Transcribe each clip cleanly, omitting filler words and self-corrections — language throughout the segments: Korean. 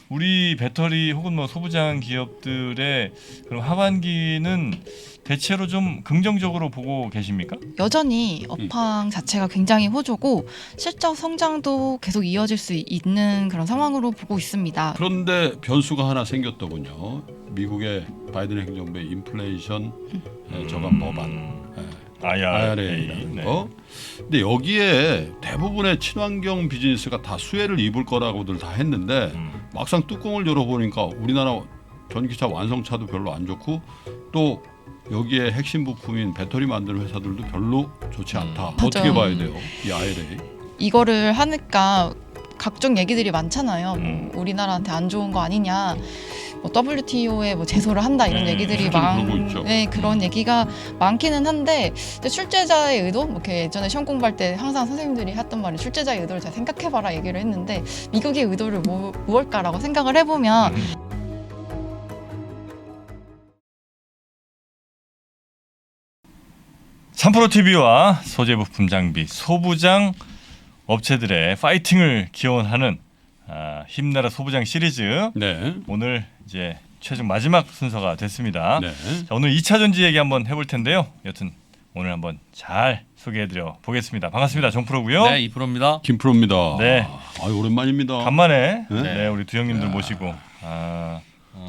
우리 배터리 혹은 뭐 소부장 기업들의 그럼 하반기는 대체로 좀 긍정적으로 보고 계십니까? 여전히 업황 자체가 굉장히 호조고 실적 성장도 계속 이어질 수 있는 그런 상황으로 보고 있습니다. 그런데 변수가 하나 생겼더군요. 미국의 바이든 행정부의 인플레이션 저감 법안 IRA라는 네. 거. 근데 여기에 대부분의 친환경 비즈니스가 다 수혜를 입을 거라고들 다 했는데 막상 뚜껑을 열어보니까 우리나라 전기차 완성차도 별로 안 좋고 또 여기에 핵심 부품인 배터리 만드는 회사들도 별로 좋지 않다. 어떻게 봐야 돼요? 이 IRA. 이거를 하니까 각종 얘기들이 많잖아요. 뭐 우리나라한테 안 좋은 거 아니냐. 뭐 WTO에 뭐 제소를 한다 이런 얘기들이 그러고 있죠. 네, 그런 얘기가 많기는 한데 출제자의 의도, 뭐 이렇게 예전에 시험 공부할 때 항상 선생님들이 했던 말이 출제자의 의도를 잘 생각해봐라 얘기를 했는데 미국의 의도를 무엇일까라고 생각을 해보면 삼프로TV와 소재부품 장비, 소부장 업체들의 파이팅을 기원하는 힘내라 소부장 시리즈. 네. 오늘 이제 최종 마지막 순서가 됐습니다. 네. 자, 오늘 2차 전지 얘기 한번 해볼 텐데요. 여튼 오늘 한번 잘 소개해드려 보겠습니다. 반갑습니다. 정프로고요. 네, 이프로입니다. 김프로입니다. 네. 아유, 오랜만입니다. 간만에 네? 네, 우리 두 형님들 모시고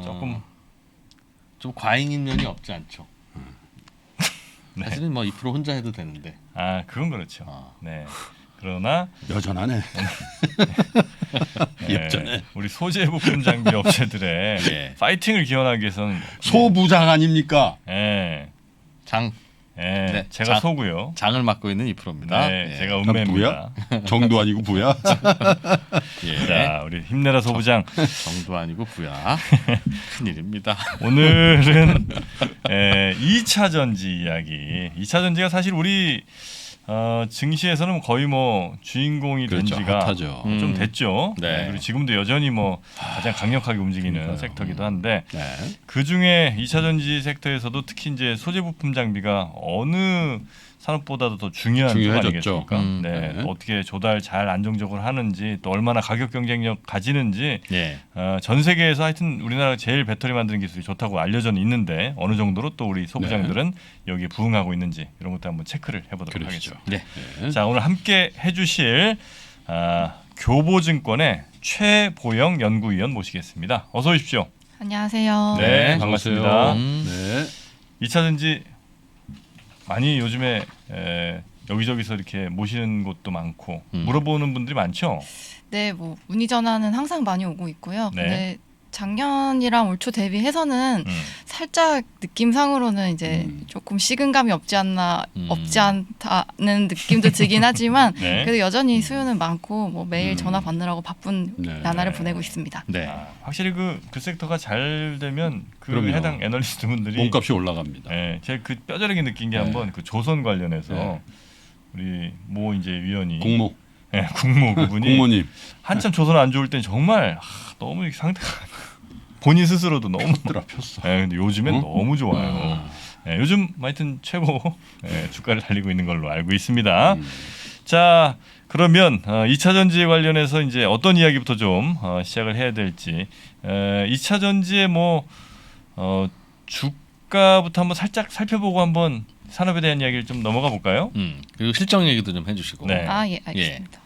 조금 좀 과잉인 면이 없지 않죠. 네. 사실은 뭐 이프로 혼자 해도 되는데. 그건 그렇죠. 네. 그러나 여전하네. 네, 예전에 우리 소재부품 장비 업체들의 예. 파이팅을 기원하기 위해서는 소부장 아닙니까? 예, 장 네, 제가 자- 소고요. 장을 맡고 있는 이프로입니다. 네, 예. 제가 음매입니다. 정도 아니고 부야. 예. 자, 우리 힘내라 소부장. 정도 아니고 부야. 큰일입니다. 오늘은 2차 전지 이야기. 2차 전지가 사실 우리 증시에서는 거의 뭐 주인공이 된 그렇죠. 지가 핫하죠. 좀 됐죠. 네. 그리고 지금도 여전히 뭐 가장 강력하게 움직이는 섹터기도 한데 네. 그 중에 2차 전지 섹터에서도 특히 이제 소재 부품 장비가 어느 산업보다도 더 중요한 쪽 중요해졌죠. 아니겠습니까? 네. 네. 어떻게 조달 잘 안정적으로 하는지 또 얼마나 가격 경쟁력 가지는지 예. 전 세계에서 하여튼 우리나라가 제일 배터리 만드는 기술이 좋다고 알려져 있는데 어느 정도로 또 우리 소부장들은 여기에 부응하고 있는지 이런 것도 한번 체크를 해보도록 그렇죠. 하겠습니다. 네. 네. 자, 오늘 함께 해주실 교보증권의 최보영 연구위원 모시겠습니다. 어서 오십시오. 안녕하세요. 네, 안녕하세요. 반갑습니다. 네. 2차 전지 많이 요즘에 여기저기서 이렇게 모시는 곳도 많고 물어보는 분들이 많죠. 네, 뭐 문의 전화는 항상 많이 오고 있고요. 네. 근데 작년이랑 올 초 대비해서는 살짝 느낌상으로는 이제 조금 식은감이 없지 않다는 느낌도 들긴 하지만 네. 그래도 여전히 수요는 많고 뭐 매일 전화 받느라고 바쁜 네. 나날을 보내고 있습니다. 네. 확실히 그 섹터가 잘 되면 그 그럼요. 해당 애널리스트 분들이 몸값이 올라갑니다. 제가 그 뼈저리게 느낀 게 네. 한번 그 조선 관련해서 네. 우리 모 이제 위원이 공모 국무 그분이 공모님. 한참 조선 안 좋을 땐 정말 너무 이렇게 상태가 본인 스스로도 너무 들어폈어. 근데 요즘엔 너무 좋아요. 아. 요즘 하여튼 최고 주가를 달리고 있는 걸로 알고 있습니다. 자, 그러면 2차 전지 관련해서 이제 어떤 이야기부터 좀 시작을 해야 될지 2차 전지의 뭐 주가부터 한번 살짝 살펴보고 한번 산업에 대한 이야기를 좀 넘어가 볼까요? 그리고 실적 얘기도 좀 해주시고. 네. 예, 알겠습니다.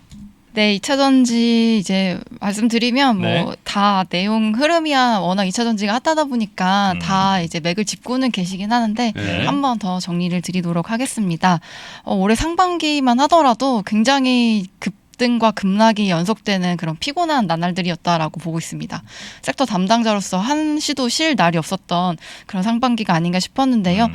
네, 2차 전지 이제 말씀드리면 네. 뭐 다 내용 흐름이야 워낙 2차 전지가 핫하다 보니까 다 이제 맥을 짚고는 계시긴 하는데 네. 한 번 더 정리를 드리도록 하겠습니다. 올해 상반기만 하더라도 굉장히 급등과 급락이 연속되는 그런 피곤한 나날들이었다라고 보고 있습니다. 섹터 담당자로서 한시도 쉴 날이 없었던 그런 상반기가 아닌가 싶었는데요.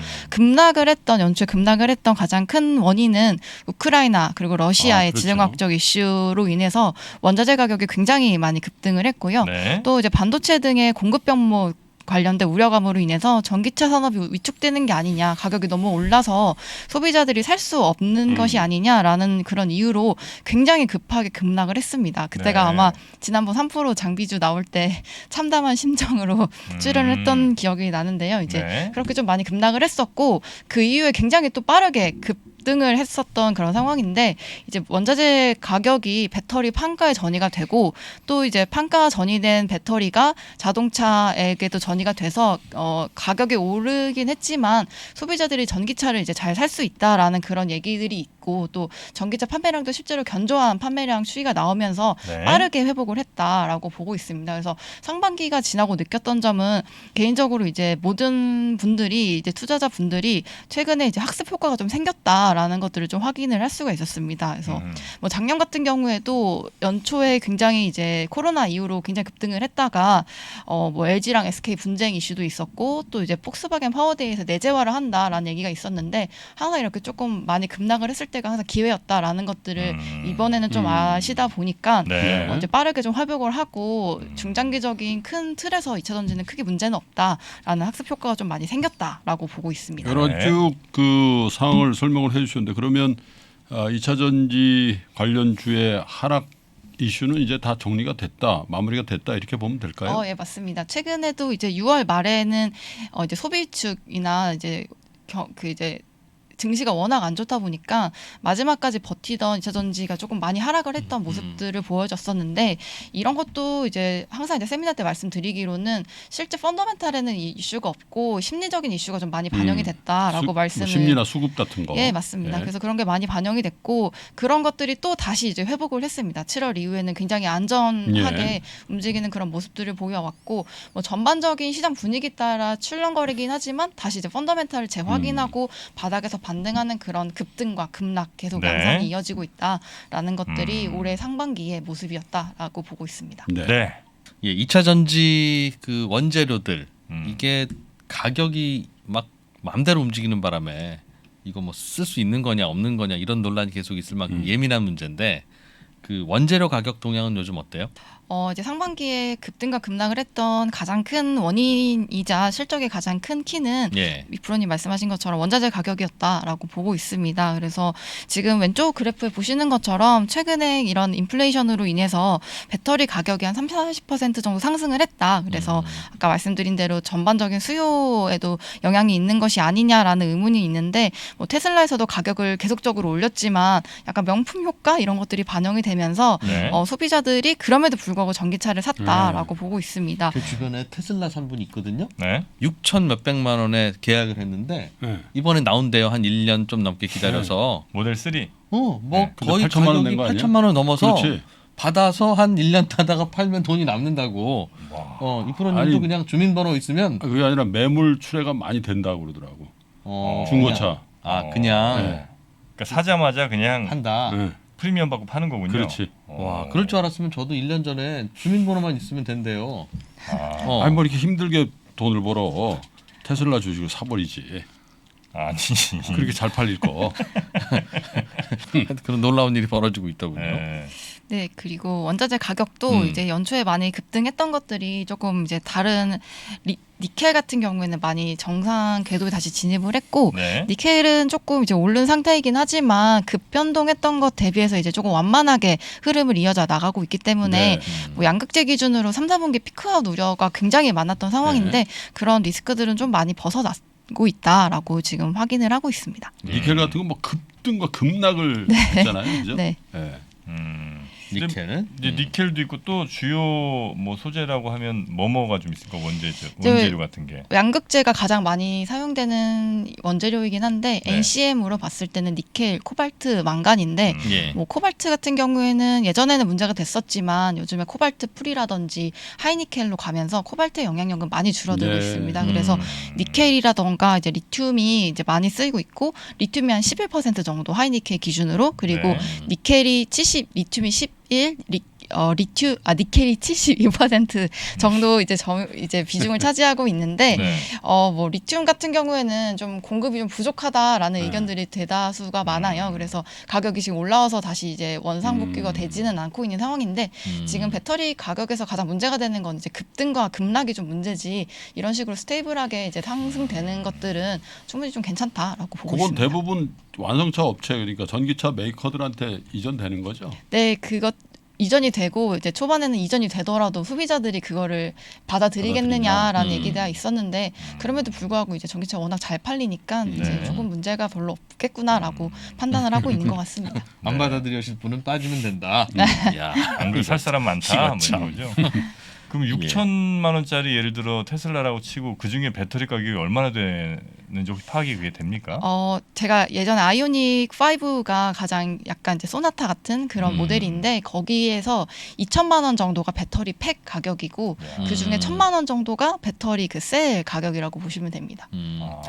연초에 급락을 했던 가장 큰 원인은 우크라이나 그리고 러시아의 그렇죠. 지정학적 이슈로 인해서 원자재 가격이 굉장히 많이 급등을 했고요. 네. 또 이제 반도체 등의 공급 병목 관련된 우려감으로 인해서 전기차 산업이 위축되는 게 아니냐, 가격이 너무 올라서 소비자들이 살 수 없는 것이 아니냐라는 그런 이유로 굉장히 급하게 급락을 했습니다. 그때가 네. 아마 지난번 3% 장비주 나올 때 참담한 심정으로 출연을 했던 기억이 나는데요. 이제 네. 그렇게 좀 많이 급락을 했었고 그 이후에 굉장히 또 빠르게 급등을 했었던 그런 상황인데 이제 원자재 가격이 배터리 판가에 전이가 되고 또 이제 판가 전이된 배터리가 자동차에게도 전이가 돼서 가격이 오르긴 했지만 소비자들이 전기차를 이제 잘 살 수 있다라는 그런 얘기들이 있고 또 전기차 판매량도 실제로 견조한 판매량 추이가 나오면서 네. 빠르게 회복을 했다라고 보고 있습니다. 그래서 상반기가 지나고 느꼈던 점은 개인적으로 이제 모든 분들이 이제 투자자 분들이 최근에 이제 학습 효과가 좀 생겼다라는 것들을 좀 확인을 할 수가 있었습니다. 그래서 뭐 작년 같은 경우에도 연초에 굉장히 이제 코로나 이후로 굉장히 급등을 했다가 뭐 LG랑 SK 분쟁 이슈도 있었고 또 이제 폭스바겐 파워데이에서 내재화를 한다라는 얘기가 있었는데 항상 이렇게 조금 많이 급락을 했을 때가 항상 기회였다라는 것들을 이번에는 좀 아시다 보니까 네. 이제 빠르게 좀 회복을 하고 중장기적인 큰 틀에서 2차 전지는 크게 문제는 없다라는 학습 효과가 좀 많이 생겼다라고 보고 있습니다. 여러 네. 쭉 그 상황을 설명을 해주셨는데 그러면 2차 전지 관련주의 하락 이슈는 이제 다 정리가 됐다, 마무리가 됐다 이렇게 보면 될까요? 예, 맞습니다. 최근에도 이제 6월 말에는 이제 소비축이나 이제 이제 증시가 워낙 안 좋다 보니까 마지막까지 버티던 2차 전지가 조금 많이 하락을 했던 모습들을 보여줬었는데 이런 것도 이제 항상 이제 세미나 때 말씀드리기로는 실제 펀더멘탈에는 이 이슈가 없고 심리적인 이슈가 좀 많이 반영이 됐다라고 말씀을 심리나 수급 같은 거. 예, 맞습니다. 예. 그래서 그런 게 많이 반영이 됐고 그런 것들이 또 다시 이제 회복을 했습니다. 7월 이후에는 굉장히 안전하게 예. 움직이는 그런 모습들을 보여왔고 뭐 전반적인 시장 분위기 따라 출렁거리긴 하지만 다시 이제 펀더멘탈을 재확인하고 바닥에서 반등하는 그런 급등과 급락 계속 네. 양상이 이어지고 있다라는 것들이 올해 상반기의 모습이었다라고 보고 있습니다. 네. 네. 예, 2차 전지 그 원재료들 이게 이게 가격이 막 마음대로 움직이는 바람에 이거 뭐 쓸 수 있는 거냐 없는 거냐 이런 논란이 계속 있을 만큼 예민한 문제인데 그 원재료 가격 동향은 요즘 어때요? 이제 상반기에 급등과 급락을 했던 가장 큰 원인이자 실적의 가장 큰 키는 예. 미프로님 말씀하신 것처럼 원자재 가격이었다라고 보고 있습니다. 그래서 지금 왼쪽 그래프에 보시는 것처럼 최근에 이런 인플레이션으로 인해서 배터리 가격이 한 30-40% 정도 상승을 했다. 그래서 아까 말씀드린 대로 전반적인 수요에도 영향이 있는 것이 아니냐라는 의문이 있는데 뭐 테슬라에서도 가격을 계속적으로 올렸지만 약간 명품 효과 이런 것들이 반영이 되면서 네. 소비자들이 그럼에도 불구하고 전기차를 샀다라고 보고 있습니다. 제 주변에 테슬라 산 분이 있거든요. 네. 6천 몇백만 원에 계약을 했는데 네. 이번에 나온대요. 한 1년 좀 넘게 기다려서. 모델 3. 뭐 네. 근데 거의 8천만 원 가격이 낸 거 아니야? 8천만 원 넘어서 그렇지. 받아서 한 1년 타다가 팔면 돈이 남는다고. 와. 이프로님도 아니, 그냥 주민번호 있으면 그게 아니라 매물 출회가 많이 된다고 그러더라고. 중고차. 그냥 네. 그러니까 사자마자 그냥 한다. 네. 프리미엄 받고 파는 거군요. 그렇지. 와, 그럴 줄 알았으면 저도 1년 전에 주민번호만 있으면 된대요. 아니 뭐 이렇게 힘들게 돈을 벌어 테슬라 주식을 사버리지. 아니. 그렇게 잘 팔릴 거. 그런 놀라운 일이 벌어지고 있더군요. 네. 네, 그리고 원자재 가격도 이제 연초에 많이 급등했던 것들이 조금 이제 다른 니켈 같은 경우에는 많이 정상 궤도에 다시 진입을 했고 네. 니켈은 조금 이제 오른 상태이긴 하지만 급변동했던 것 대비해서 이제 조금 완만하게 흐름을 이어져 나가고 있기 때문에 네. 뭐 양극재 기준으로 3, 4분기 피크아웃 우려가 굉장히 많았던 상황인데 그런 리스크들은 좀 많이 벗어나고 있다라고 지금 확인을 하고 있습니다. 니켈 같은 건 뭐 급등과 급락을 했잖아요. 그죠? 네. 네. 니켈은 이제 니켈도 있고 또 주요 뭐 소재라고 하면 뭐가 좀 있을까 원재료 같은 게. 양극재가 가장 많이 사용되는 원재료이긴 한데 네. NCM으로 봤을 때는 니켈, 코발트, 망간인데 예. 뭐 코발트 같은 경우에는 예전에는 문제가 됐었지만 요즘에 코발트 풀이라든지 하이니켈로 가면서 코발트의 영향력은 많이 줄어들고 네. 있습니다. 그래서 니켈이라던가 이제 리튬이 이제 많이 쓰이고 있고 리튬이 한 11% 정도 하이니켈 기준으로 그리고 네. 니켈이 70, 리튬이 11, 니켈이 72% 정도 이제 비중을 차지하고 있는데 네. 뭐 리튬 같은 경우에는 좀 공급이 좀 부족하다라는 의견들이 대다수가 많아요. 그래서 가격이 지금 올라와서 다시 이제 원상복귀가 되지는 않고 있는 상황인데 지금 배터리 가격에서 가장 문제가 되는 건 이제 급등과 급락이 좀 문제지 이런 식으로 스테이블하게 이제 상승되는 것들은 충분히 좀 괜찮다라고 보고 그건 있습니다. 대부분 완성차 업체 그러니까 전기차 메이커들한테 이전되는 거죠. 네, 그것 이전이 되고 이제 초반에는 이전이 되더라도 소비자들이 그거를 받아들이겠느냐라는 얘기가 있었는데 그럼에도 불구하고 이제 전기차 워낙 잘 팔리니까 이제 네. 조금 문제가 별로 없겠구나라고 판단을 하고 있는 것 같습니다. 안 네. 받아들여질 분은 빠지면 된다. 야, 안 그래도 살 사람 많다. 뭐 참. 이런 거죠. 그럼 6천만 원짜리 예를 들어 테슬라라고 치고 그 중에 배터리 가격이 얼마나 되는지 혹시 파악이 그게 됩니까? 제가 예전에 아이오닉 5가 가장 약간 이제 소나타 같은 그런 모델인데 거기에서 2천만 원 정도가 배터리 팩 가격이고 그 중에 1,000만 원 정도가 배터리 그 셀 가격이라고 보시면 됩니다.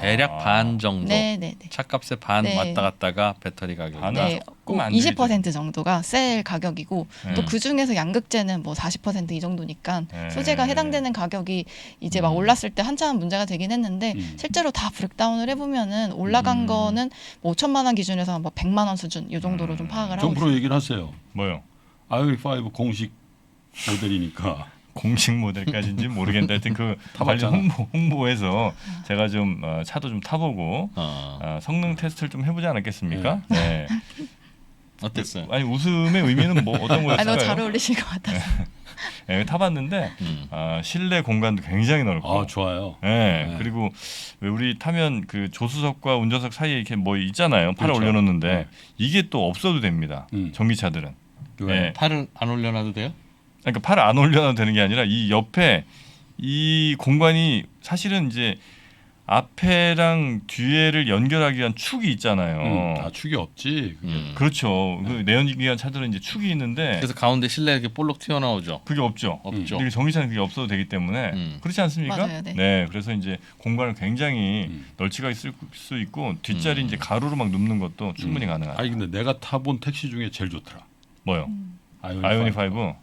대략 반 정도. 네네네. 차값의 반 네. 왔다 갔다가 배터리 가격. 반은 네, 조금 안 20% 정도가 셀 가격이고 네. 또 그 중에서 양극재는 뭐 40%이 정도니까 네. 소재가 해당되는 가격이 이제 막 올랐을 때 한참 문제가 되긴 했는데 실제로 다 브렉다운을 해보면은 올라간 거는 뭐 5천만 원 기준에서 뭐 100만 원 수준 이 정도로 좀 파악을 하고 정프로 있습니다. 얘기를 하세요. 뭐요? 아이오닉 5 공식 모델이니까. 공식 모델까지인지 모르겠는데 하여튼 그 관련 타봤잖아. 홍보에서 제가 좀 차도 좀 타보고 성능 테스트를 좀 해보지 않았겠습니까? 네. 어땠어요? 아니 웃음의 의미는 뭐 어떤 거였을까요? 너무 잘 어울리실 것 같아서. 네, 타봤는데 실내 공간도 굉장히 넓고 아 좋아요. 네, 네. 그리고 왜 우리 타면 그 조수석과 운전석 사이에 이렇게 뭐 있잖아요. 팔을 그렇죠. 올려놓는데 네. 이게 또 없어도 됩니다. 전기차들은. 왜? 네. 팔을 안 올려놔도 돼요? 그러니까 팔을 안 올려놔도 되는 게 아니라 이 옆에 이 공간이 사실은 이제 앞에랑 뒤에를 연결하기 위한 축이 있잖아요. 축이 없지. 그게. 그렇죠. 그 내연기관 차들은 이제 축이 있는데 그래서 가운데 실내 이렇게 볼록 튀어나오죠. 그게 없죠. 없죠. 근데 전기차는 그게 없어도 되기 때문에 그렇지 않습니까? 맞아요, 네. 그래서 이제 공간을 굉장히 널찍하게 쓸 수 있고 뒷자리 이제 가로로 막 눕는 것도 충분히 가능하다. 아니 근데 내가 타본 택시 중에 제일 좋더라. 뭐요? 아이오닉 5.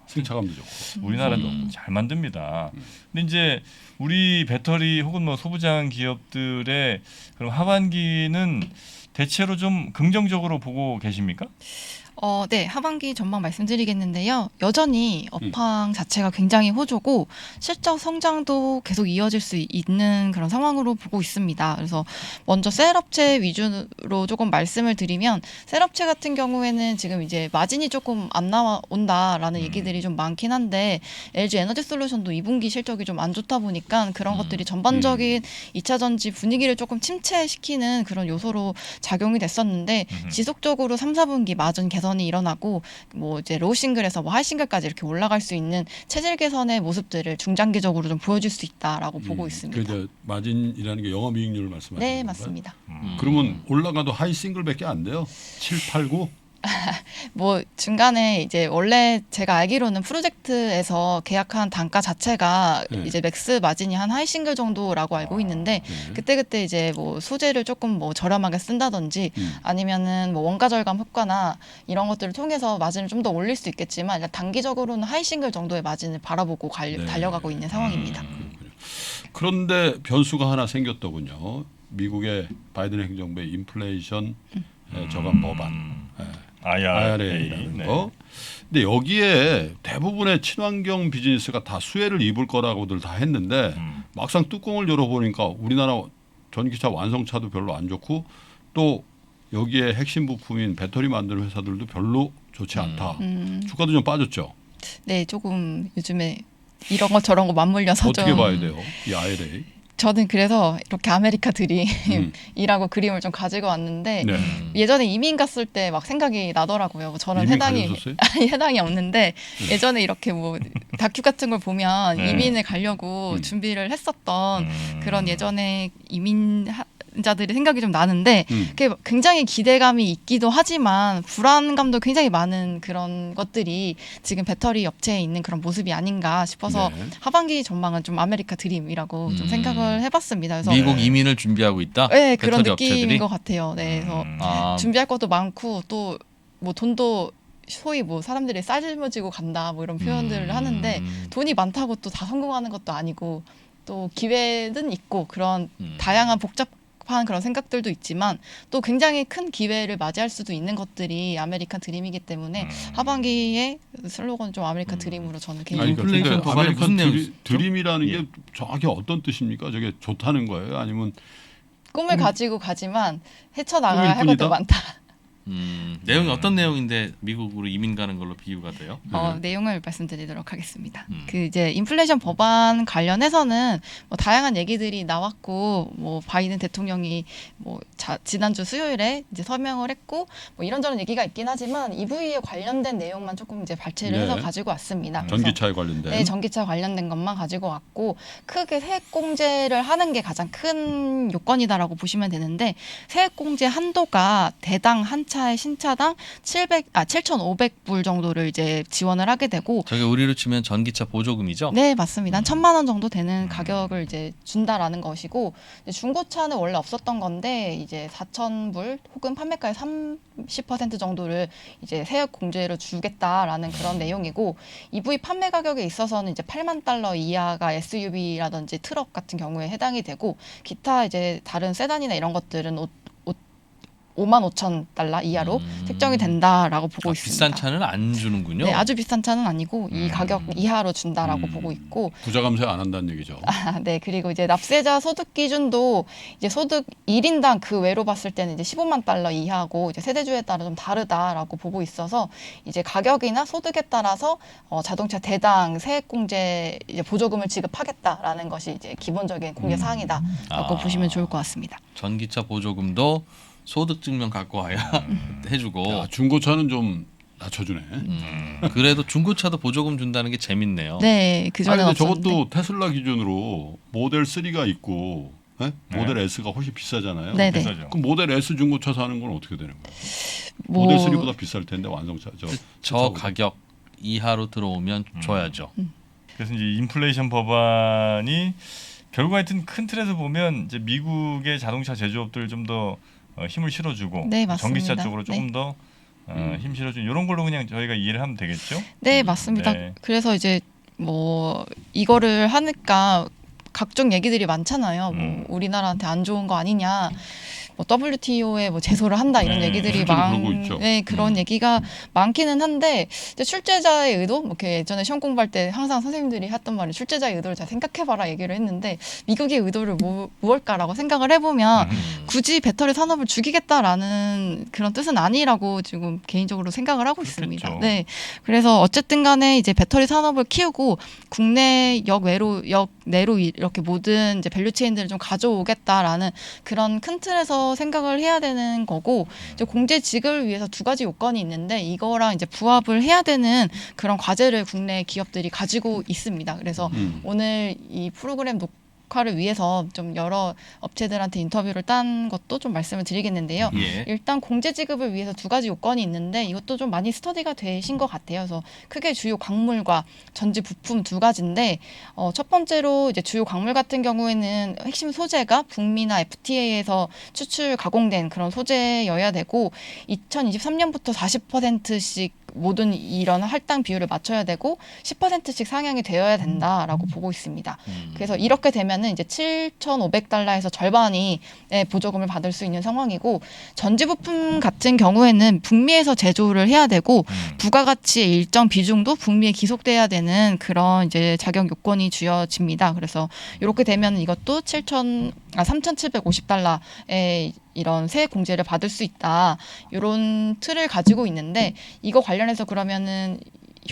승차감도 좋고. 우리나라도 잘 만듭니다. 근데 이제 우리 배터리 혹은 뭐 소부장 기업들의 그럼 하반기는 대체로 좀 긍정적으로 보고 계십니까? 네, 하반기 전망 말씀드리겠는데요. 여전히 업황 자체가 굉장히 호조고 실적 성장도 계속 이어질 수 있는 그런 상황으로 보고 있습니다. 그래서 먼저 셀업체 위주로 조금 말씀을 드리면 셀업체 같은 경우에는 지금 이제 마진이 조금 안 나온다라는 얘기들이 좀 많긴 한데 LG 에너지 솔루션도 2분기 실적이 좀 안 좋다 보니까 그런 것들이 전반적인 2차 전지 분위기를 조금 침체시키는 그런 요소로 작용이 됐었는데 지속적으로 3, 4분기 마진 개선이 일어나고 뭐 이제 로우 싱글에서 뭐 하이 싱글까지 이렇게 올라갈 수 있는 체질 개선의 모습들을 중장기적으로 좀 보여줄 수 있다라고 보고 있습니다. 그 이제 마진이라는 게 영업이익률을 말씀하시는 네, 건가요? 맞습니다. 그러면 올라가도 하이 싱글밖에 안 돼요? 7, 8, 9? 뭐 중간에 이제 원래 제가 알기로는 프로젝트에서 계약한 단가 자체가 네. 이제 맥스 마진이 한 하이 싱글 정도라고 알고 있는데 그때 이제 뭐 소재를 조금 뭐 저렴하게 쓴다든지 아니면은 뭐 원가 절감 효과나 이런 것들을 통해서 마진을 좀 더 올릴 수 있겠지만 일단 단기적으로는 하이 싱글 정도의 마진을 바라보고 달려가고 있는 상황입니다. 그런데 변수가 하나 생겼더군요. 미국의 바이든 행정부의 인플레이션 저감 법안. IRA라는 네. 거. 근데 여기에 대부분의 친환경 비즈니스가 다 수혜를 입을 거라고들 다 했는데 막상 뚜껑을 열어보니까 우리나라 전기차 완성차도 별로 안 좋고 또 여기에 핵심 부품인 배터리 만드는 회사들도 별로 좋지 않다. 주가도 좀 빠졌죠. 네, 조금 요즘에 이런 거 저런 거 맞물려서 어떻게 좀 봐야 돼요? 이 IRA. 저는 그래서 이렇게 아메리카 드림이라고 그림을 좀 가지고 왔는데 네. 예전에 이민 갔을 때 막 생각이 나더라고요. 저는 이민 해당이 가셨었어요? 아니, 해당이 없는데 예전에 이렇게 뭐 다큐 같은 걸 보면 네. 이민을 가려고 준비를 했었던 그런 예전에 이민자들의 생각이 좀 나는데 그게 굉장히 기대감이 있기도 하지만 불안감도 굉장히 많은 그런 것들이 지금 배터리 업체에 있는 그런 모습이 아닌가 싶어서 네. 하반기 전망은 좀 아메리카 드림이라고 좀 생각을 해봤습니다. 그래서 미국 이민을 준비하고 있다. 네, 그런 배터리 느낌인 업체들이. 것 같아요. 네, 그래서 준비할 것도 많고 또 뭐 돈도 소위 뭐 사람들이 쌀질머지고 간다 뭐 이런 표현들을 하는데 돈이 많다고 또 다 성공하는 것도 아니고 또 기회는 있고 그런 다양한 복잡한 그런 생각들도 있지만 또 굉장히 큰 기회를 맞이할 수도 있는 것들이 아메리칸 드림이기 때문에 하반기에 슬로건 좀 아메리칸 드림으로 저는 개인적으로 인플레이션 근데 법안에 무슨 내용이 드림이라는 예. 게 정확히 어떤 뜻입니까? 저게 좋다는 거예요? 아니면 꿈을 가지고 가지만 헤쳐나가야 할 꿈일 것도 뿐이다? 많다. 내용이 어떤 내용인데 미국으로 이민 가는 걸로 비유가 돼요? 내용을 말씀드리도록 하겠습니다. 그 이제 인플레이션 법안 관련해서는 뭐 다양한 얘기들이 나왔고, 뭐 바이든 대통령이 뭐 지난주 수요일에 이제 서명을 했고, 뭐 이런저런 얘기가 있긴 하지만 EV에 관련된 내용만 조금 이제 발췌를 해서 가지고 왔습니다. 전기차에 관련된. 네, 전기차 관련된 것만 가지고 왔고, 크게 세액공제를 하는 게 가장 큰 요건이다라고 보시면 되는데, 세액공제 한도가 대당 한 차의 신차당 7,500불 정도를 이제 지원을 하게 되고, 저게 우리로 치면 전기차 보조금이죠? 네, 맞습니다. 한 1,000만 원 정도 되는 가격을 이제 준다라는 것이고, 이제 중고차는 원래 없었던 건데 이제 4,000불 혹은 판매가의 30% 정도를 이제 세액 공제로 주겠다라는 그런 내용이고, EV 판매 가격에 있어서는 이제 8만 달러 이하가 SUV라든지 트럭 같은 경우에 해당이 되고, 기타 이제 다른 세단이나 이런 것들은 5만 5천 달러 이하로 책정이 된다라고 보고 있습니다. 비싼 차는 안 주는군요. 네, 아주 비싼 차는 아니고 이 가격 이하로 준다라고 보고 있고, 부자 감세 안 한다는 얘기죠. 네, 그리고 이제 납세자 소득 기준도 이제 소득 1인당 그 외로 봤을 때는 이제 15만 달러 이하고, 이제 세대주에 따라 좀 다르다라고 보고 있어서 이제 가격이나 소득에 따라서 자동차 대당 세액공제 이제 보조금을 지급하겠다라는 것이 이제 기본적인 공개 사항이다라고 보시면 좋을 것 같습니다. 전기차 보조금도 소득 증명 갖고 와야 해주고. 야, 중고차는 좀 낮춰주네. 그래도 중고차도 보조금 준다는 게 재밌네요. 네, 그 전에 아니, 근데 없었는데. 저것도 테슬라 기준으로 모델 3가 있고, 예? 모델 S가 훨씬 비싸잖아요. 네, 네. 비싸죠. 그럼 모델 S 중고차 사는 건 어떻게 되는 거예요? 뭐 모델 3보다 비쌀 텐데 완성차 저 가격 이하로 들어오면 줘야죠. 그래서 이제 인플레이션 법안이 결국 하여튼 큰 틀에서 보면 이제 미국의 자동차 제조업들 좀 더 힘을 실어주고, 네, 맞습니다. 전기차 쪽으로 조금 더 힘 실어주는 이런 걸로 그냥 저희가 이해를 하면 되겠죠? 네, 맞습니다. 네. 그래서 이제 뭐 이거를 하니까 각종 얘기들이 많잖아요. 뭐 우리나라한테 안 좋은 거 아니냐. 뭐 WTO에 뭐 제소를 한다 이런 네, 얘기들이 실제로 그러고 있죠. 네, 그런 얘기가 많기는 한데, 이제 출제자의 의도, 뭐 이렇게 예전에 시험 공부할 때 항상 선생님들이 했던 말이 출제자의 의도를 잘 생각해봐라 얘기를 했는데, 미국의 의도를 무엇일까라고 생각을 해보면 굳이 배터리 산업을 죽이겠다라는 그런 뜻은 아니라고 지금 개인적으로 생각을 하고 있습니다. 그렇겠죠. 네, 그래서 어쨌든 간에 이제 배터리 산업을 키우고 국내 역내로 이렇게 모든 이제 밸류체인들을 좀 가져오겠다라는 그런 큰 틀에서 생각을 해야 되는 거고, 이제 공제 지급을 위해서 두 가지 요건이 있는데 이거랑 이제 부합을 해야 되는 그런 과제를 국내 기업들이 가지고 있습니다. 그래서 오늘 이 프로그램 녹화를 위해서 좀 여러 업체들한테 인터뷰를 딴 것도 좀 말씀을 드리겠는데요. 예. 일단 공제 지급을 위해서 두 가지 요건이 있는데 이것도 좀 많이 스터디가 되신 것 같아요. 그래서 크게 주요 광물과 전지 부품 두 가지인데, 첫 번째로 이제 주요 광물 같은 경우에는 핵심 소재가 북미나 FTA에서 추출 가공된 그런 소재여야 되고, 2023년부터 40%씩 모든 이런 할당 비율을 맞춰야 되고 10%씩 상향이 되어야 된다라고 보고 있습니다. 그래서 이렇게 되면은 이제 7,500달러에서 절반이 보조금을 받을 수 있는 상황이고, 전지 부품 같은 경우에는 북미에서 제조를 해야 되고 부가가치의 일정 비중도 북미에 기속돼야 되는 그런 이제 자격 요건이 주어집니다. 그래서 이렇게 되면 이것도 3,750달러의 이런 세액 공제를 받을 수 있다. 이런 틀을 가지고 있는데, 이거 관련해서 그러면은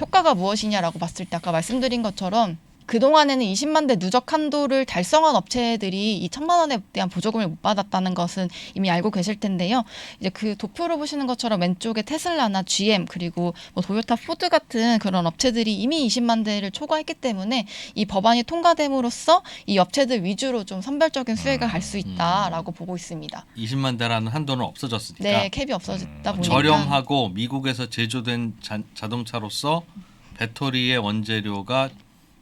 효과가 무엇이냐라고 봤을 때 아까 말씀드린 것처럼 그동안에는 20만 대 누적 한도를 달성한 업체들이 이 1,000만 원에 대한 보조금을 못 받았다는 것은 이미 알고 계실 텐데요. 이제 그 도표로 보시는 것처럼 왼쪽에 테슬라나 GM 그리고 뭐 도요타, 포드 같은 그런 업체들이 이미 20만 대를 초과했기 때문에 이 법안이 통과됨으로써 이 업체들 위주로 좀 선별적인 수혜가 갈 수 있다라고 보고 있습니다. 20만 대라는 한도는 없어졌으니까 네, 캡이 없어졌다 보니까 저렴하고 미국에서 제조된 자동차로서 배터리의 원재료가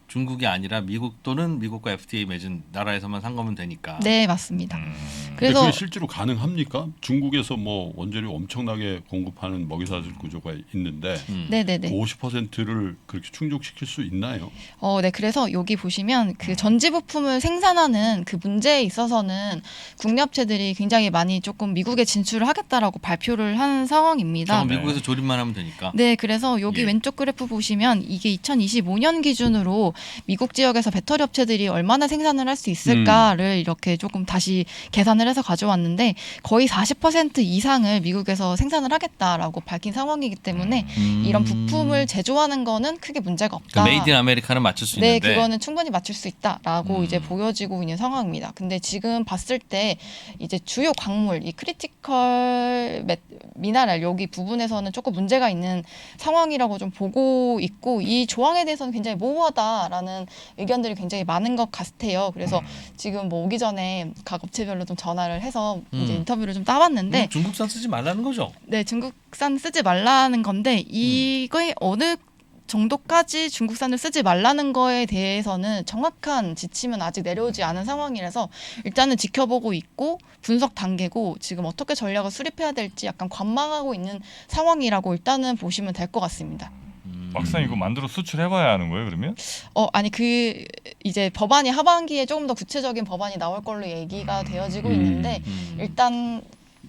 중국이 아니라 미국 또는 미국과 FTA 맺은 나라에서만 산 거면 되니까. 네, 맞습니다. 근데 그래서 그게 실제로 가능합니까? 중국에서 뭐 원재료 엄청나게 공급하는 먹이사슬 구조가 있는데 네네네. 50%를 그렇게 충족시킬 수 있나요? 네, 그래서 여기 보시면 그 전지 부품을 생산하는 그 문제에 있어서는 국내 업체들이 굉장히 많이 조금 미국에 진출을 하겠다라고 발표를 한 상황입니다. 저건 미국에서 조립만 하면 되니까. 네, 그래서 여기 예. 왼쪽 그래프 보시면 이게 2025년 기준으로 미국 지역에서 배터리 업체들이 얼마나 생산을 할 수 있을까를 이렇게 조금 다시 계산을 해서 가져왔는데 거의 40% 이상을 미국에서 생산을 하겠다라고 밝힌 상황이기 때문에 이런 부품을 제조하는 거는 크게 문제가 없다. 그러니까 메이드 인 아메리카는 맞출 수 네, 있는데 그거는 충분히 맞출 수 있다라고 이제 보여지고 있는 상황입니다. 근데 지금 봤을 때 이제 주요 광물, 이 크리티컬 미네랄 여기 부분에서는 조금 문제가 있는 상황이라고 좀 보고 있고 이 조항에 대해서는 굉장히 모호하다라는 의견들이 굉장히 많은 것 같아요. 그래서 지금 뭐 오기 전에 각 업체별로 좀 전화를 해서 이제 인터뷰를 좀 따봤는데 중국산 쓰지 말라는 거죠. 네, 중국산 쓰지 말라는 건데 이거에 어느 정도까지 중국산을 쓰지 말라는 거에 대해서는 정확한 지침은 아직 내려오지 않은 상황이라서 일단은 지켜보고 있고 분석 단계고 지금 어떻게 전략을 수립해야 될지 약간 관망하고 있는 상황이라고 일단은 보시면 될 것 같습니다. 막상 이거 만들어 수출해봐야 하는 거예요, 그러면? 아니 그 이제 법안이 하반기에 조금 더 구체적인 법안이 나올 걸로 얘기가 되어지고 있는데 일단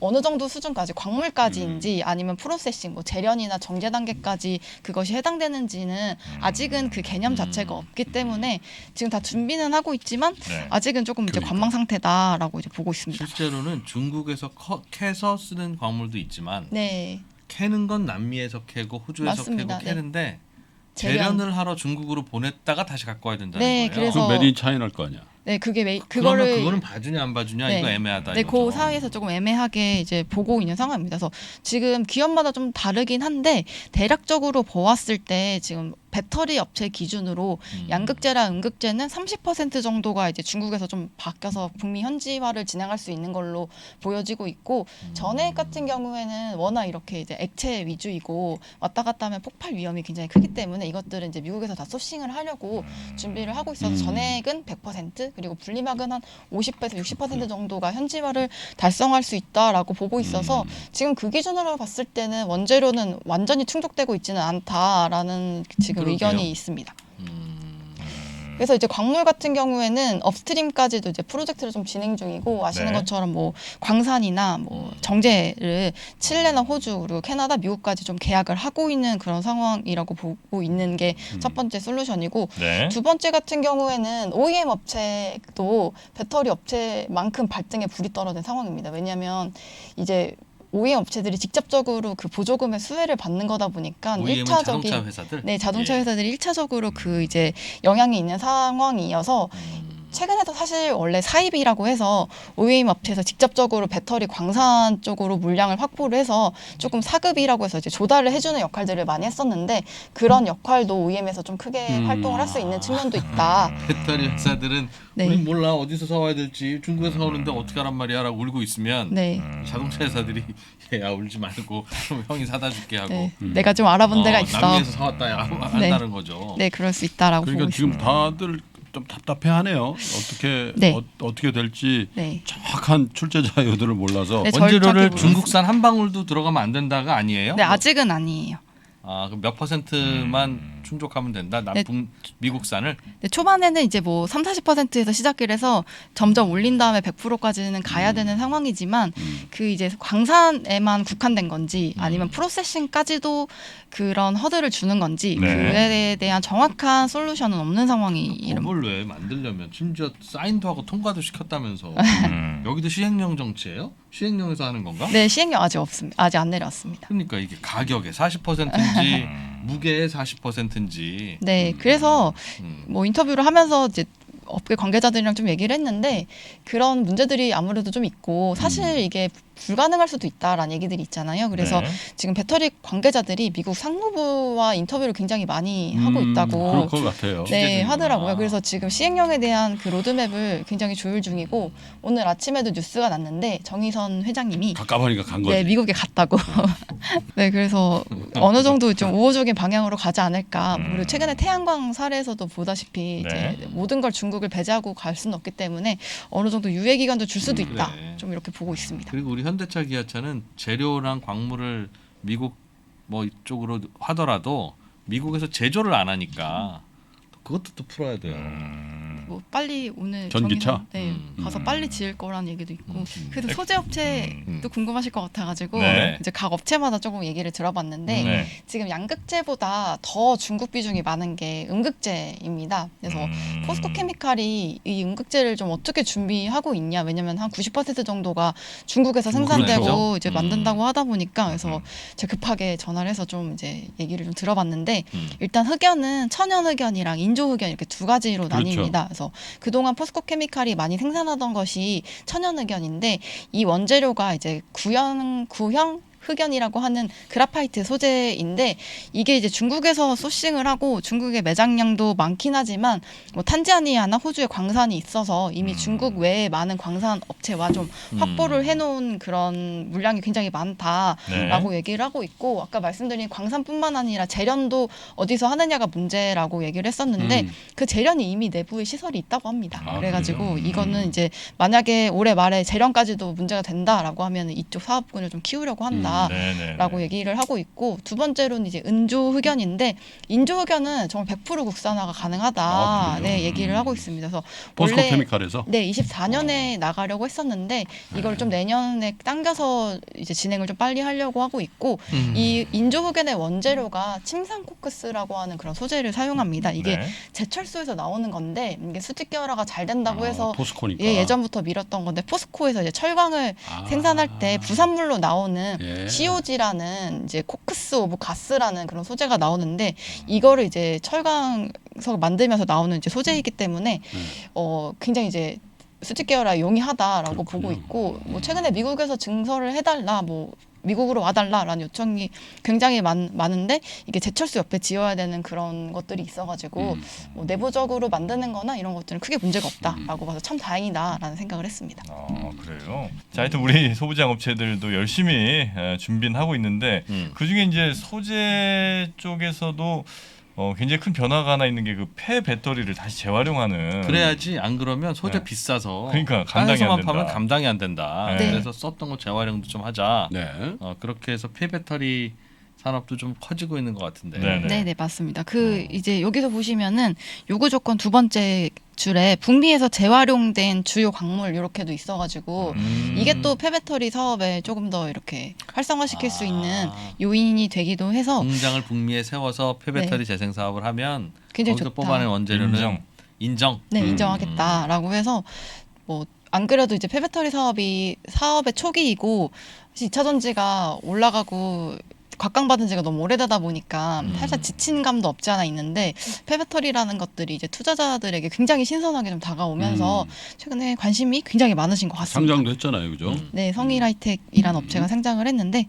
어느 정도 수준까지 광물까지인지 아니면 프로세싱 뭐 재련이나 정제 단계까지 그것이 해당되는지는 아직은 그 개념 자체가 없기 때문에 지금 다 준비는 하고 있지만 네. 아직은 조금 이제 관망 상태다라고 이제 보고 있습니다. 실제로는 중국에서 캐서 쓰는 광물도 있지만 네. 캐는 건 남미에서 캐고 호주에서 맞습니다. 캐고 캐는데 재련. 재련을 하러 중국으로 보냈다가 다시 갖고 와야 된다는 네, 거예요. 그래서 그 메디 인 차이나일 거 아니야. 네, 그게 그러면 그거는 봐주냐 안 봐주냐 네. 이거 애매하다. 네, 이거죠. 그 사이에서 조금 애매하게 이제 보고 있는 상황입니다. 그래서 지금 기업마다 좀 다르긴 한데 대략적으로 보았을 때 지금 배터리 업체 기준으로 양극재랑 음극재는 30% 정도가 이제 중국에서 좀 바뀌어서 북미 현지화를 진행할 수 있는 걸로 보여지고 있고 전해액 같은 경우에는 워낙 이렇게 이제 액체 위주이고 왔다 갔다 하면 폭발 위험이 굉장히 크기 때문에 이것들은 이제 미국에서 다 소싱을 하려고 준비를 하고 있어서 전해액은 100% 그리고 분리막은 한 50에서 60% 정도가 현지화를 달성할 수 있다라고 보고 있어서 지금 그 기준으로 봤을 때는 원재료는 완전히 충족되고 있지는 않다라는 지금 그러게요. 의견이 있습니다. 그래서 이제 광물 같은 경우에는 업스트림까지도 이제 프로젝트를 좀 진행 중이고 아시는 네. 것처럼 뭐 광산이나 뭐 정제를 칠레나 호주 그리고 캐나다, 미국까지 좀 계약을 하고 있는 그런 상황이라고 보고 있는 게 첫 번째 솔루션이고 네. 두 번째 같은 경우에는 OEM 업체도 배터리 업체만큼 발등에 불이 떨어진 상황입니다. 왜냐하면 이제 OEM 업체들이 직접적으로 그 보조금의 수혜를 받는 거다 보니까 OEM은 일차적인 자동차 회사들. 네, 자동차 예. 회사들이 일차적으로 그 이제 영향이 있는 상황이어서 최근에도 사실 원래 사입이라고 해서 OEM 업체에서 직접적으로 배터리 광산 쪽으로 물량을 확보를 해서 조금 사급이라고 해서 이제 조달을 해주는 역할들을 많이 했었는데 그런 역할도 OEM에서 좀 크게 활동을 할 수 있는 측면도 있다. 배터리 회사들은 네. 우린 몰라 어디서 사와야 될지 중국에서 사오는데 어떻게 하란 말이야라고 울고 있으면 네. 자동차 회사들이 야 울지 말고 그럼 형이 사다 줄게 하고 네. 내가 좀 알아본 데가 있어. 남미에서 사왔다 야 한다는 거죠. 네, 그럴 수 있다라고 그러니까 보고 지금 있습니다. 다들 좀 답답해하네요. 어떻게 네. 어떻게 될지 네. 정확한 출제자 요들을 몰라서 네, 원재료를 절차도 중국산 한 방울도 들어가면 안 된다가 아니에요? 네, 아직은 아니에요. 그럼 몇 퍼센트만 충족하면 된다. 네. 미국산을. 네, 초반에는 이제 뭐 30~40%에서 시작을 해서 점점 올린 다음에 100%까지는 가야 되는 상황이지만 그 이제 광산에만 국한된 건지 아니면 프로세싱까지도 그런 허들을 주는 건지 네. 그에 대한 정확한 솔루션은 없는 상황이 법을 왜 만들려면 심지어 사인도 하고 통과도 시켰다면서 음. 여기도 시행령 정치예요? 시행령에서 하는 건가? 네, 시행령 아직 없습니다. 아직 안 내려왔습니다. 그러니까 이게 가격의 40%인지 무게의 40%인지. 네, 그래서 음. 뭐 인터뷰를 하면서 이제 업계 관계자들이랑 좀 얘기를 했는데 그런 문제들이 아무래도 좀 있고 사실 이게 불가능할 수도 있다라는 얘기들이 있잖아요. 그래서 네. 지금 배터리 관계자들이 미국 상무부와 인터뷰를 굉장히 많이 하고 있다고 그럴 것 같아요. 네, 취재 하더라고요. 중이구나. 그래서 지금 시행령에 대한 그 로드맵을 굉장히 조율 중이고 오늘 아침에도 뉴스가 났는데 정의선 회장님이 가까우니까 간 거지. 네, 미국에 갔다고. 네, 그래서 어느 정도 좀 우호적인 방향으로 가지 않을까. 그리고 최근에 태양광 사례에서도 보다시피 네. 이제 모든 걸 중국을 배제하고 갈 수는 없기 때문에 어느 정도 유예 기간도 줄 수도 있다. 그래. 좀 이렇게 보고 있습니다. 그리고 우리 현대차 기아차는 재료랑 광물을 미국 뭐 이쪽으로 하더라도 미국에서 제조를 안 하니까 그것도 또 풀어야 돼요. 뭐 빨리 오늘 전기차? 가서 빨리 지을 거라는 얘기도 있고 그래서 소재 업체도 음. 궁금하실 것 같아가지고 네. 이제 각 업체마다 조금 얘기를 들어봤는데 네. 지금 양극재보다 더 중국 비중이 많은 게 음극재입니다. 그래서 포스코케미칼이 이 음극재를 좀 어떻게 준비하고 있냐? 왜냐면 한 90% 정도가 중국에서 생산되고 그렇죠. 이제 만든다고 하다 보니까 그래서 제가 급하게 전화를 해서 좀 이제 얘기를 좀 들어봤는데 일단 흑연은 천연 흑연이랑 인조 흑연 이렇게 두 가지로 그렇죠. 나뉩니다. 그래서 그동안 포스코케미칼이 많이 생산하던 것이 천연 흑연인데 이 원재료가 이제 구형 흑연이라고 하는 그라파이트 소재인데 이게 이제 중국에서 소싱을 하고 중국의 매장량도 많긴 하지만 뭐 탄자니아나 호주에 광산이 있어서 이미 중국 외에 많은 광산 업체와 좀 확보를 해놓은 그런 물량이 굉장히 많다라고 네. 얘기를 하고 있고 아까 말씀드린 광산뿐만 아니라 재련도 어디서 하느냐가 문제라고 얘기를 했었는데 그 재련이 이미 내부에 시설이 있다고 합니다. 아, 그래가지고 그래요? 이거는 이제 만약에 올해 말에 재련까지도 문제가 된다라고 하면 이쪽 사업군을 좀 키우려고 한다. 네네. 라고 얘기를 하고 있고 두 번째로는 이제 은조 흑연인데 인조 흑연은 정말 100% 국산화가 가능하다. 아, 그래요? 네, 얘기를 하고 있습니다. 그래서 포스코케미칼에서 네, 24년에 나가려고 했었는데 이걸 좀 내년에 당겨서 이제 진행을 좀 빨리 하려고 하고 있고 이 인조 흑연의 원재료가 침상 코크스라고 하는 그런 소재를 사용합니다. 이게 네. 제철소에서 나오는 건데 이게 수직 계열화가 잘 된다고 해서 포스코니까 예전부터 밀었던 건데 포스코에서 이제 철광을 아. 생산할 때 부산물로 나오는 예. COG라는 이제 코크스 오브 가스라는 그런 소재가 나오는데 이거를 이제 철강석 만들면서 나오는 이제 소재이기 때문에 굉장히 이제 수직 계열화 용이하다라고 그렇군요. 보고 있고 뭐 최근에 미국에서 증설을 해달라 뭐 미국으로 와달라라는 요청이 굉장히 많은데 이게 제철소 옆에 지어야 되는 그런 것들이 있어가지고 뭐 내부적으로 만드는 거나 이런 것들은 크게 문제가 없다라고 봐서 참 다행이다라는 생각을 했습니다. 그래요. 자, 하여튼 우리 소부장 업체들도 열심히 준비는 하고 있는데 그 중에 이제 소재 쪽에서도 굉장히 큰 변화가 하나 있는 게 그 폐 배터리를 다시 재활용하는. 그래야지 안 그러면 소재 네. 비싸서 그러니까 감당이 안 땅에서만 된다. 파면 감당이 안 된다. 네. 그래서 썼던 거 재활용도 좀 하자. 네. 그렇게 해서 폐배터리 산업도 좀 커지고 있는 것 같은데. 네네. 네, 맞습니다. 이제 여기서 보시면은 요구 조건 두 번째 줄에 북미에서 재활용된 주요 광물 이렇게도 있어가지고 이게 또 폐배터리 사업에 조금 더 이렇게 활성화시킬 수 있는 요인이 되기도 해서 공장을 북미에 세워서 폐배터리 네. 재생 사업을 하면 굉장히 거기서 좋다. 뽑아낸 원재료는 인정. 네, 인정하겠다라고 해서 뭐 안 그래도 이제 폐배터리 사업의 초기이고 사실 2차 전지가 올라가고 곽강받은 지가 너무 오래되다 보니까 살짝 지친 감도 없지 않아 있는데 폐배터리라는 것들이 이제 투자자들에게 굉장히 신선하게 좀 다가오면서 최근에 관심이 굉장히 많으신 것 같습니다. 상장도 했잖아요, 그죠? 네, 성일하이텍이라는 업체가 상장을 했는데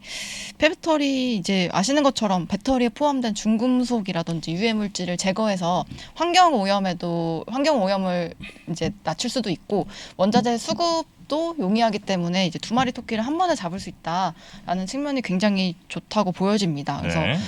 폐배터리 이제 아시는 것처럼 배터리에 포함된 중금속이라든지 유해 물질을 제거해서 환경 오염을 이제 낮출 수도 있고 원자재 수급도 용이하기 때문에 이제 두 마리 토끼를 한 번에 잡을 수 있다라는 측면이 굉장히 좋다고 보여집니다. 그래서 네.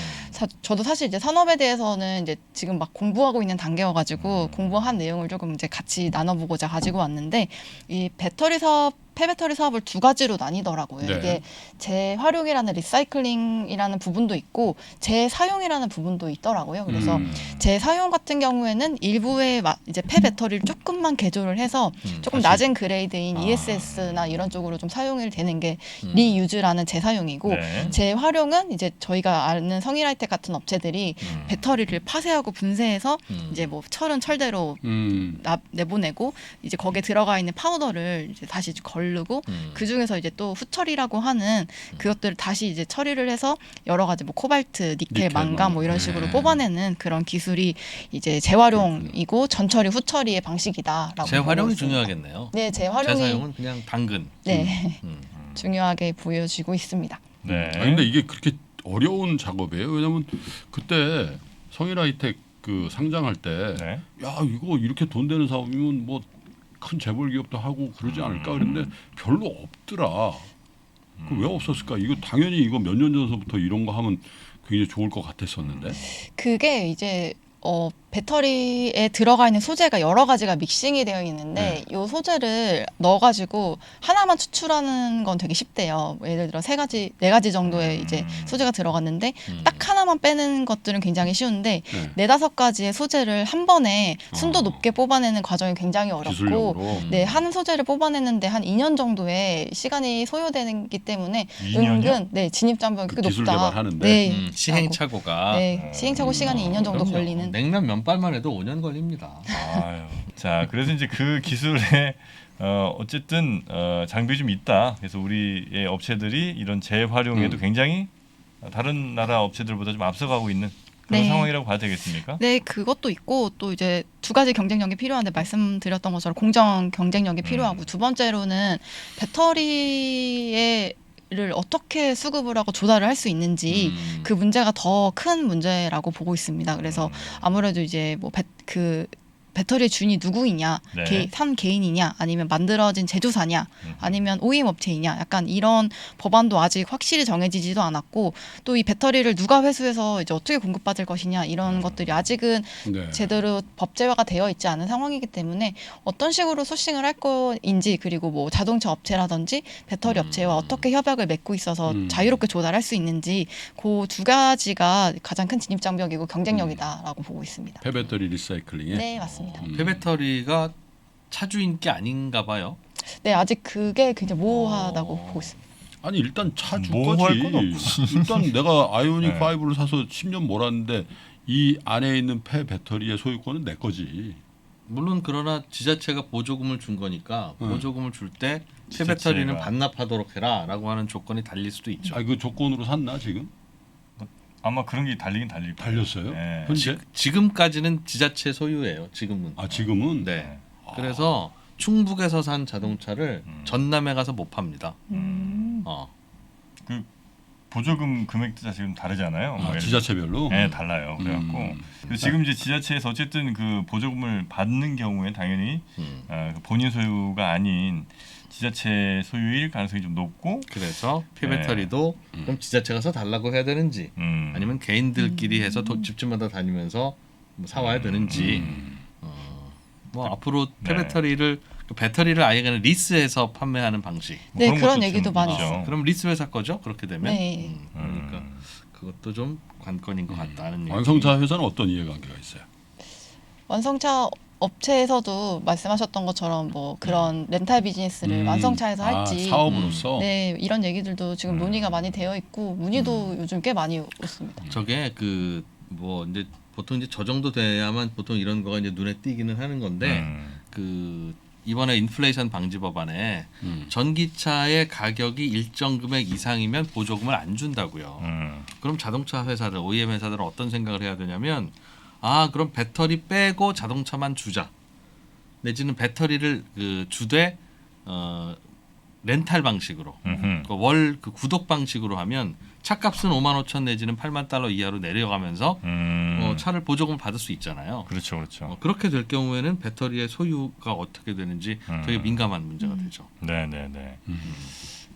저도 사실 이제 산업에 대해서는 이제 지금 막 공부하고 있는 단계여가지고 공부한 내용을 조금 이제 같이 나눠보고자 가지고 왔는데 이 폐배터리 사업을 두 가지로 나뉘더라고요. 네. 이게 재활용이라는 리사이클링이라는 부분도 있고 재사용이라는 부분도 있더라고요. 그래서 재사용 같은 경우에는 일부의 이제 폐배터리를 조금만 개조를 해서 조금 다시. 낮은 그레이드인 ESS나 이런 쪽으로 좀 사용이 되는 게 리유즈라는 재사용이고 네. 재활용은 이제 저희가 아는 성일하이텍 같은 업체들이 배터리를 파쇄하고 분쇄해서 이제 뭐 철은 철대로 내보내고 이제 거기에 들어가 있는 파우더를 이제 다시 걸르고 그 중에서 이제 또 후처리라고 하는 그것들을 다시 이제 처리를 해서 여러 가지 뭐 코발트, 니켈, 망간 뭐 이런 식으로 네. 뽑아내는 그런 기술이 이제 재활용이고 전처리, 후처리의 방식이다라고 재활용이 보고 있습니다. 중요하겠네요. 네, 재활용이 재사용은 그냥 당근. 네 중요하게 보여지고 있습니다. 네. 근데 이게 그렇게 어려운 작업이에요. 왜냐면 그때 성일하이텍 그 상장할 때 네. 야 이거 이렇게 돈 되는 사업이면 뭐 큰 재벌 기업도 하고 그러지 않을까 그랬는데 별로 없더라. 그 왜 없었을까? 이거 당연히 이거 몇 년 전서부터 이런 거 하면 굉장히 좋을 것 같았었는데. 그게 이제 배터리에 들어가 있는 소재가 여러 가지가 믹싱이 되어 있는데 이 소재를 넣어가지고 하나만 추출하는 건 되게 쉽대요. 뭐 예를 들어 3가지, 4가지 정도의 이제 소재가 들어갔는데 딱 하나만 빼는 것들은 굉장히 쉬운데 네. 4-5가지의 소재를 한 번에 순도 높게 뽑아내는 과정이 굉장히 어렵고 기술력으로. 네, 한 소재를 뽑아내는데 한 2년 정도의 시간이 소요되기 때문에 2년이요? 은근 네, 진입 장벽이 그 꽤 기술 높다. 개발하는데? 네, 시행착오가 네, 시행착오 시간이 2년 정도 그럼요. 걸리는. 냉면 면발만 해도 5년 걸립니다. 아유. 자, 그래서 이제 그 기술에 어쨌든 장비 좀 있다. 그래서 우리의 업체들이 이런 재활용에도 굉장히 다른 나라 업체들보다 좀 앞서가고 있는 그런 네. 상황이라고 봐야 되겠습니다. 네, 그것도 있고 또 이제 2가지 경쟁력이 필요한데 말씀드렸던 것처럼 공정 경쟁력이 필요하고 두 번째로는 배터리를 어떻게 수급을 하고 조달을 할 수 있는지 그 문제가 더 큰 문제라고 보고 있습니다. 그래서 아무래도 이제 뭐 배터리의 주인이 누구이냐, 네. 산 개인이냐, 아니면 만들어진 제조사냐, 아니면 OEM 업체이냐, 약간 이런 법안도 아직 확실히 정해지지도 않았고, 또 이 배터리를 누가 회수해서 이제 어떻게 공급받을 것이냐 이런 것들이 아직은 네. 제대로 법제화가 되어 있지 않은 상황이기 때문에 어떤 식으로 소싱을 할 거인지, 그리고 뭐 자동차 업체라든지 배터리 업체와 어떻게 협약을 맺고 있어서 자유롭게 조달할 수 있는지 그 2가지가 가장 큰 진입 장벽이고 경쟁력이다라고 보고 있습니다. 폐배터리 리사이클링에. 네, 맞습니다. 폐배터리가 차주인 게 아닌가 봐요. 네, 아직 그게 굉장히 모호하다고 보고 있습니다. 아니 일단 차주 모호할 거지. 건 없지. 일단 내가 아이오닉 네. 5를 사서 10년 몰았는데 이 안에 있는 폐배터리의 소유권은 내 거지. 물론 그러나 지자체가 보조금을 준 거니까 보조금을 줄 때 지자체가- 폐배터리는 반납하도록 해라라고 하는 조건이 달릴 수도 있죠. 아, 그 조건으로 샀나 지금? 아마 그런 게 달리긴 달릴 거예요. 달렸어요? 네. 현재? 지금까지는 지자체 소유예요. 지금은. 아 지금은? 네. 그래서 충북에서 산 자동차를 전남에 가서 못 팝니다. 그 보조금 금액도 사실은 다르잖아요. 뭐 아, 예를 지자체별로? 네, 달라요. 그래갖고 그래서 지금 이제 지자체에서 어쨌든 그 보조금을 받는 경우에 당연히 그 본인 소유가 아닌 지자체 소유일 가능성이 좀 높고, 그래서 폐배터리도 그럼 지자체가 서 달라고 해야 되는지 아니면 개인들끼리 해서 집집마다 다니면서 뭐 사와야 되는지 뭐 앞으로 네. 폐배터리를 배터리를 아예 그냥 리스해서 판매하는 방식. 뭐 네, 그런 그런 것도 얘기도 좀 많이 있죠. 있어요. 그럼 리스 회사 거죠? 그렇게 되면. 네. 그러니까 그것도 좀 관건인 것 같다는 얘기. 완성차 회사는 어떤 이해관계가 있어요? 완성차 업체에서도 말씀하셨던 것처럼 뭐 그런 렌탈 비즈니스를 완성차에서 할지 사업으로서? 네, 이런 얘기들도 지금 논의가 많이 되어 있고 문의도 요즘 꽤 많이 오습니다. 저게 그 뭐 이제 보통 이제 저 정도 돼야만 보통 이런 거가 이제 눈에 띄기는 하는 건데 그 이번에 인플레이션 방지 법안에 전기차의 가격이 일정 금액 이상이면 보조금을 안 준다고요. 그럼 자동차 회사들, OEM 회사들은 어떤 생각을 해야 되냐면 아 그럼 배터리 빼고 자동차만 주자. 내지는 배터리를 그 주되 렌탈 방식으로 월 그 구독 방식으로 하면 차값은 5만 5천 내지는 8만 달러 이하로 내려가면서 차를 보조금을 받을 수 있잖아요. 그렇죠, 그렇죠. 그렇게 될 경우에는 배터리의 소유가 어떻게 되는지 되게 민감한 문제가 되죠. 네, 네, 네.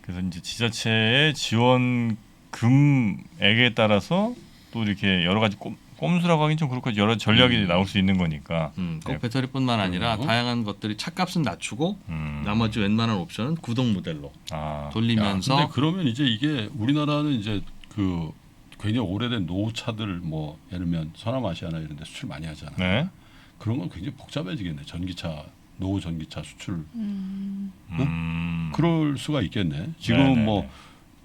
그래서 이제 지자체의 지원 금액에 따라서 또 이렇게 여러 가지 꼼수라고 하긴 좀 그렇고 여러 전략이 나올 수 있는 거니까. 꼭 배터리뿐만 아니라 다양한 것들이 차값은 낮추고 나머지 웬만한 옵션은 구독 모델로 아, 돌리면서 근데 그러면 이제 이게 우리나라는 이제 그 굉장히 오래된 노후차들 뭐 예를 들면 서남아시아나 이런 데 수출 많이 하잖아요. 네. 그런 건 굉장히 복잡해지겠네. 전기차 노후 전기차 수출. 그럴 수가 있겠네. 지금 네네네. 뭐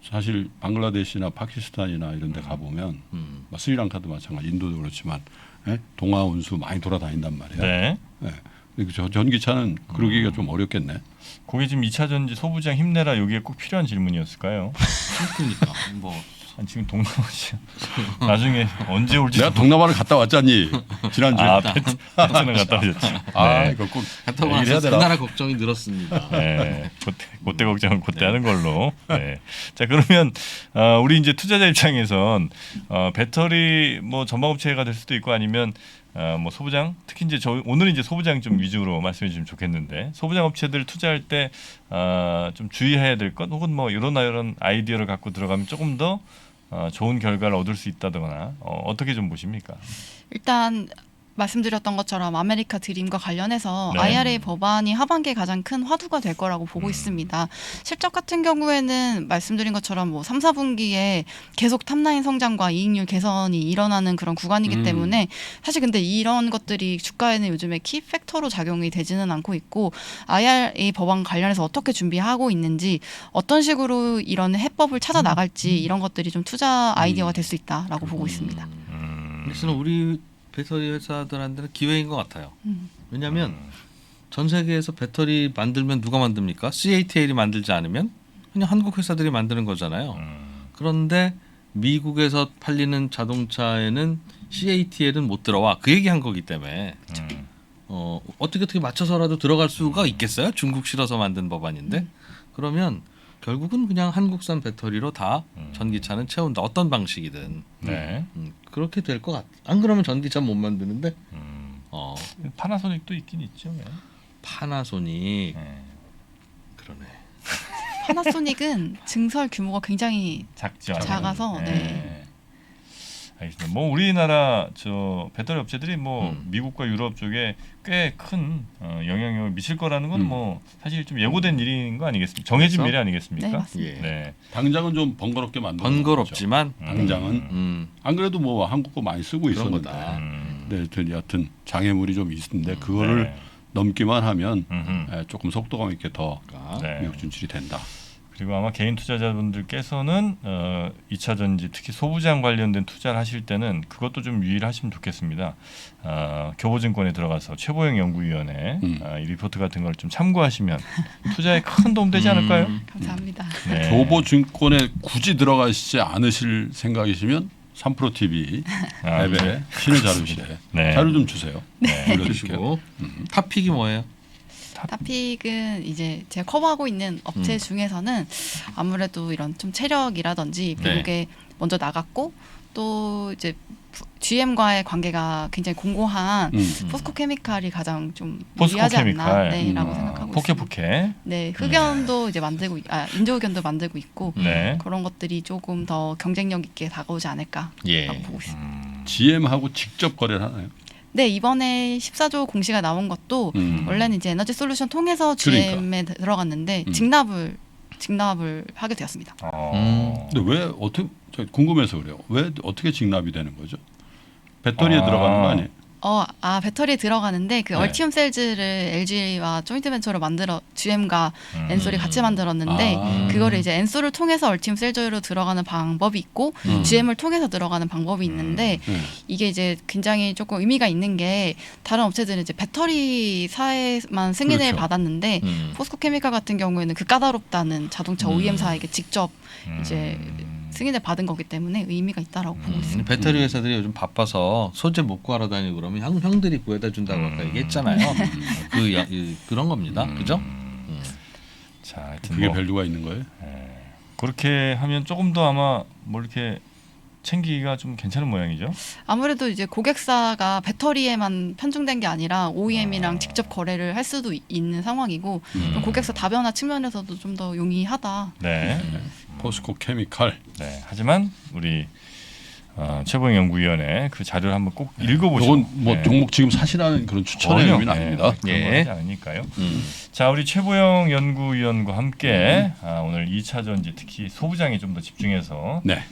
사실 방글라데시나 파키스탄이나 이런 데 가보면 뭐 스리랑카도 마찬가지 인도도 그렇지만 동아 운수 많이 돌아다닌단 말이에요. 네. 그리고 저 전기차는 그러기가 좀 어렵겠네. 그게 지금 2차 전지 소부장 힘내라 여기에 꼭 필요한 질문이었을까요? 그러니까 뭐 아니, 지금 동남아시아 나중에 언제 올지 내가 동남아를 갔다 왔잖니 지난주에. 베트남 갔다 오셨죠. 네. 이거 꼭 갔다 얘기를 와서 해야 그 되나? 나라 걱정이 늘었습니다. 네, 그때 걱정은 그때 하는 걸로. 네. 자 그러면 우리 이제 투자자 입장에선 배터리 뭐 전방업체가 될 수도 있고 아니면 뭐 소부장 특히 이제 오늘은 이제 소부장 좀 위주로 말씀해 주시면 좋겠는데 소부장 업체들 투자할 때 좀 주의해야 될 것 혹은 뭐 이런 아이디어를 갖고 들어가면 조금 더 좋은 결과를 얻을 수 있다거나 어떻게 좀 보십니까? 일단 말씀드렸던 것처럼 아메리카 드림과 관련해서 네. IRA 법안이 하반기에 가장 큰 화두가 될 거라고 보고 있습니다. 실적 같은 경우에는 말씀드린 것처럼 뭐 3, 4분기에 계속 탑라인 성장과 이익률 개선이 일어나는 그런 구간이기 때문에 사실 근데 이런 것들이 주가에는 요즘에 키 팩터로 작용이 되지는 않고 있고 IRA 법안 관련해서 어떻게 준비하고 있는지 어떤 식으로 이런 해법을 찾아 나갈지 이런 것들이 좀 투자 아이디어가 될 수 있다라고 보고 있습니다. 그래서 우리 배터리 회사들한테는 기회인 것 같아요. 음. 왜냐하면 전 세계에서 배터리 만들면 누가 만듭니까? CATL이 만들지 않으면 그냥 한국 회사들이 만드는 거잖아요. 그런데 미국에서 팔리는 자동차에는 CATL은 못 들어와. 그 얘기한 거기 때문에 어떻게 맞춰서라도 들어갈 수가 있겠어요? 중국 실어서 만든 법안인데 그러면 결국은 그냥 한국산 배터리로 다 전기차는 채운다. 어떤 방식이든 네. 그렇게 될 것 같. 안 그러면 전기차 못 만드는데 파나소닉도 있긴 있죠. 네. 파나소닉 네. 그러네. 파나소닉은 증설 규모가 굉장히 작죠. 작아서, 네. 알겠습니다. 뭐 우리나라 저 배터리 업체들이 뭐 미국과 유럽 쪽에 꽤 큰 영향력을 미칠 거라는 건 뭐 사실 좀 예고된 일인 거 아니겠습니까? 정해진 그래서? 미래 아니겠습니까? 네, 맞습니다. 예. 네. 당장은 좀 번거롭게 만들어. 번거롭지만 당장은 안 그래도 뭐 한국 거 많이 쓰고 그런 있었는데. 거다. 네, 여튼 장애물이 좀 있는데 그거를 네. 넘기만 하면 음흠. 조금 속도감 있게 더 네. 미국 진출이 된다. 그리고 아마 개인 투자자분들께서는 2차 전지 특히 소부장 관련된 투자를 하실 때는 그것도 좀 유의하시면 좋겠습니다. 교보증권에 들어가서 최보영 연구위원회 이 리포트 같은 걸 좀 참고하시면 투자에 큰 도움 되지 않을까요? 감사합니다. 네. 교보증권에 굳이 들어가시지 않으실 생각이시면 3프로 TV 앱에 신의 자료실에 네. 자료 좀 주세요. 올려드릴게요. 그러시고 탑픽이 뭐예요? 탑픽은 이제 제가 커버하고 있는 업체 중에서는 아무래도 이런 좀 체력이라든지 네. 미국에 먼저 나갔고 또 이제 GM과의 관계가 굉장히 공고한 포스코 케미칼이 가장 좀 포스코 유리하지 않나 케미칼. 네라고 생각하고 있습니다. 포케. 네, 흑연도 이제 만들고 인조흑연도 만들고 있고 네. 그런 것들이 조금 더 경쟁력 있게 다가오지 않을까라고 예. 보고 있습니다. GM하고 직접 거래를 하나요? 네, 이번에 14조 공시가 나온 것도 원래는 이제 에너지 솔루션 통해서 GM에 들어갔는데 직납을 하게 되었습니다. 근데 왜 어떻게 궁금해서 그래요. 왜 어떻게 직납이 되는 거죠? 배터리에 들어가는 거 아니에요? 배터리에 들어가는데 그 네. 얼티움 셀즈를 LG와 조인트 벤처로 만들어 GM과 엔솔이 같이 만들었는데 그거를 이제 엔솔을 통해서 얼티움 셀즈로 들어가는 방법이 있고 GM을 통해서 들어가는 방법이 있는데 이게 이제 굉장히 조금 의미가 있는 게 다른 업체들은 이제 배터리사에만 승인을 그렇죠. 받았는데 포스코 케미칼 같은 경우에는 그 까다롭다는 자동차 OEM사에게 직접 이제 승인을 받은 거기 때문에 의미가 있다라고 보고 있습니다. 배터리 회사들이 요즘 바빠서 소재 못 구하러 다니고 그러면 형들이 구해다 준다고 아까 얘기했잖아요. 그런 겁니다. 그죠? 자, 하여튼 그게 뭐 밸류가 있는 거예요? 그렇게 하면 조금 더 아마 뭐 이렇게 챙기기가 좀 괜찮은 모양이죠. 아무래도 이제 고객사가 배터리에만 편중된 게 아니라 OEM이랑 직접 거래를 할 수도 있는 상황이고 좀 고객사 다변화 측면에서도 좀 더 용이하다. 네. 포스코 케미칼. 네. 하지만 우리 최보영 연구위원회 그 자료를 한번 꼭 읽어보시고. 이건 뭐 종목 지금 사시라는 그런 추천의 전혀, 의미는 아닙니다. 그런 예. 거 하지 않으니까요. 자, 우리 최보영 연구위원과 함께 오늘 2차 전지 특히 소부장에 좀 더 집중해서 네.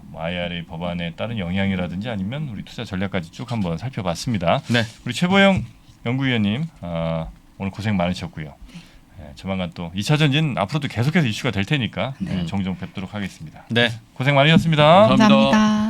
뭐 IRA 법안에 따른 영향이라든지 아니면 우리 투자 전략까지 쭉 한번 살펴봤습니다. 네. 우리 최보영 연구위원님 오늘 고생 많으셨고요. 네, 조만간 또 2차 전지는 앞으로도 계속해서 이슈가 될 테니까 종종 뵙도록 하겠습니다. 네. 고생 많으셨습니다. 감사합니다. 감사합니다.